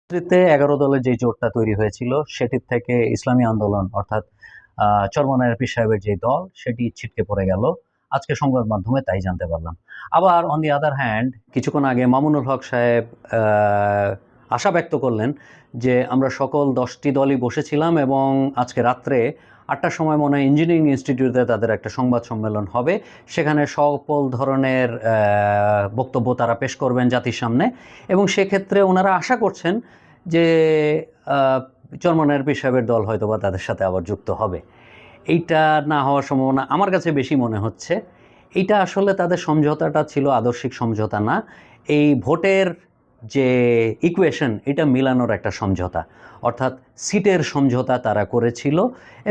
নেতৃত্বে ১১ দলের যে জোটটা তৈরি হয়েছিল সেটির থেকে ইসলামী আন্দোলন অর্থাৎ চরমনায়ের পীর সাহেবের যে দল সেটি ছিটকে পড়ে গেল। আজকে সংবাদ মাধ্যমে তাই জানতে পারলাম। আবার অন দি আদার হ্যান্ড কিছুক্ষণ আগে মামুনুল হক সাহেব আশা ব্যক্ত করলেন যে আমরা সকল ১০টি দলই বসেছিলাম এবং আজকে রাত্রে ৮টার সময় মনে হয় ইঞ্জিনিয়ারিং ইনস্টিটিউটে তাদের একটা সংবাদ সম্মেলন হবে। সেখানে সকল ধরনের বক্তব্য তারা পেশ করবেন জাতির সামনে এবং সেক্ষেত্রে ওনারা আশা করছেন যে চরমনায়ের পীর সাহেবের দল হয়তোবা তাদের সাথে আবার যুক্ত হবে। এইটা না হওয়ার সম্ভাবনা আমার কাছে বেশি মনে হচ্ছে। এইটা আসলে তাদের সমঝোতাটা ছিল আদর্শিক সমঝোতা না। এই ভোটের যে ইকুয়েশন এটা মিলানোর একটা সমঝোতা, অর্থাৎ সিটের সমঝোতা তারা করেছিল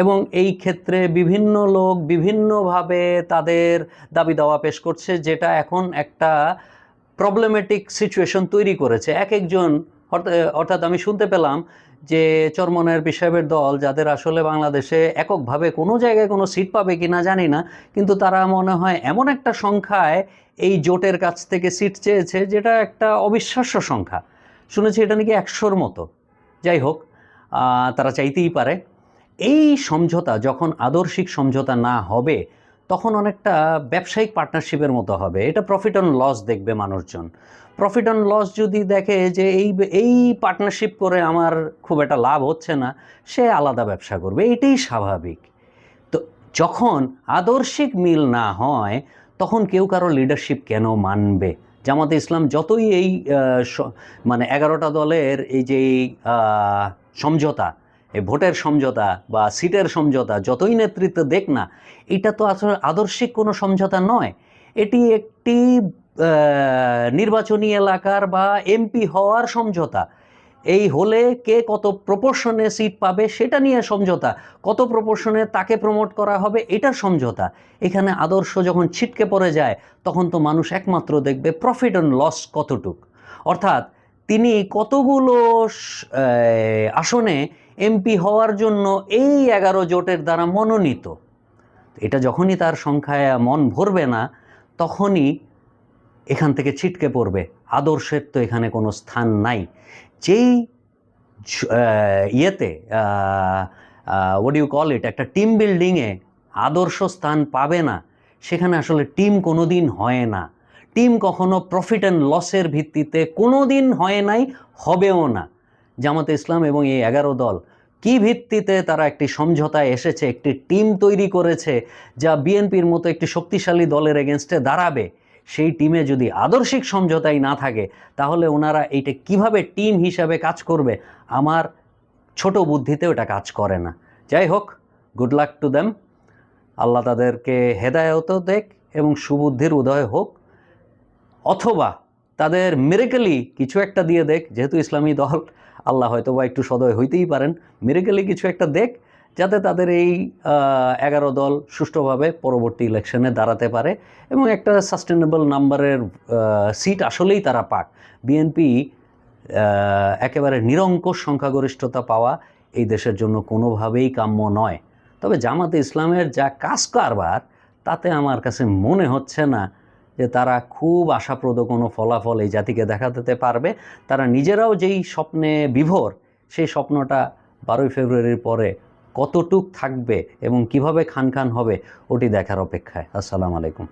এবং এই ক্ষেত্রে বিভিন্ন লোক বিভিন্নভাবে তাদের দাবি দাওয়া পেশ করছে, যেটা এখন একটা প্রবলেমেটিক সিচুয়েশন তৈরি করেছে। এক একজন অর্থাৎ আমি শুনতে পেলাম যে চরমনায়ের পীর সাহেবের দল, যাদের আসলে বাংলাদেশে এককভাবে কোনো জায়গায় কোনো সিট পাবে কি না জানি না, কিন্তু তারা মনে হয় এমন একটা সংখ্যায় এই জোটের কাছ থেকে সিট চেয়েছে যেটা একটা অবিশ্বাস্য সংখ্যা। শুনেছি এটা নাকি ১০০-র মতো। যাই হোক, তারা চাইতেই পারে। এই সমঝোতা যখন আদর্শিক সমঝোতা না হবে তখন অনেকটা ব্যবসায়িক পার্টনারশিপের মতো হবে। এটা প্রফিট অ্যান্ড লস দেখবে মানুষজন। প্রফিট অ্যান্ড লস যদি দেখে যে এই পার্টনারশিপ করে আমার খুব একটা লাভ হচ্ছে না, সে আলাদা ব্যবসা করবে, এটাই স্বাভাবিক। তো যখন আদর্শিক মিল না হয় তখন কেউ কারো লিডারশিপ কেন মানবে? জামাতে ইসলাম যতই এই মানে ১১টা দলের এই যে সমঝোতা, এই ভোটের সমঝোতা বা সিটের সমঝোতা যতই নেতৃত্ব দেখ না, এটা তো আসলে আদর্শিক কোনো সমঝোতা নয়। এটি একটি নির্বাচনী এলাকার বা এমপি হওয়ার সমঝোতা। এই হলে কে কত প্রপোর্শনে সিট পাবে সেটা নিয়ে সমঝোতা, কত প্রপোর্শনে তাকে প্রমোট করা হবে এটার সমঝোতা। এখানে আদর্শ যখন ছিটকে পড়ে যায় তখন তো মানুষ একমাত্র দেখবে প্রফিট অ্যান্ড লস কতটুক, অর্থাৎ তিনি কতগুলো আসনে এমপি হওয়ার জন্য এই ১১ জোটের দ্বারা মনোনীত। এটা যখনই তার সংখ্যায় মন ভরবে না তখনই এখান থেকে ছিটকে পড়বে। আদর্শের তো এখানে কোনো স্থান নাই। যেই ইয়েতে হোয়াট ইউ কল ইট, একটা টিম বিল্ডিংয়ে আদর্শ স্থান পাবে না, সেখানে আসলে টিম কোনো দিন হয় না। টিম কখনো প্রফিট অ্যান্ড লসের ভিত্তিতে কোনো দিন হয় নাই, হবেও না। জামাতে ইসলাম এবং এই ১১ দল কি ভিত্তিতে তারা একটি সমঝোতায় এসেছে, একটি টিম তৈরি করেছে যা বিএনপির মতো একটি শক্তিশালী দলের এগেনস্টে দাঁড়াবে, সেই টিমে যদি আদর্শিক সমঝোতাই না থাকে তাহলে ওনারা এইটা কিভাবে টিম হিসাবে কাজ করবে? আমার ছোট বুদ্ধিতেও এটা কাজ করে না। যাই হোক, গুড লাক টু দেম। আল্লাহ তাদেরকে হেদায়েতও দেখ এবং সুবুদ্ধির উদয় হোক, অথবা তাদের মিরাকেলি কিছু একটা দিয়ে দেখ। যেহেতু ইসলামী দল, আল্লাহ হয়তো বা একটু সদয় হইতেই পারেন, মিরাকেলি কিছু একটা দেখ যাতে তাদের এই ১১ দল সুষ্ঠুভাবে পরবর্তী ইলেকশনে দাঁড়াতে পারে এবং একটা সাস্টেনেবল নাম্বারের সিট আসলেই তারা পাক। বিএনপি একেবারে নিরঙ্কুশ সংখ্যাগরিষ্ঠতা পাওয়া এই দেশের জন্য কোনোভাবেই কাম্য নয়। তবে জামাতে ইসলামের যা কাজ কারবার, তাতে আমার কাছে মনে হচ্ছে না যে তারা খুব আশাপ্রদ কোনো ফলাফল এই জাতিকে দেখাতে পারবে। তারা নিজেরাও যেই স্বপ্নে বিভোর, সেই স্বপ্নটা ১২ই ফেব্রুয়ারির পরে কতটুক থাকবে এবং কিভাবে খান খান হবে ওটি দেখার অপেক্ষায়। আসসালামু আলাইকুম।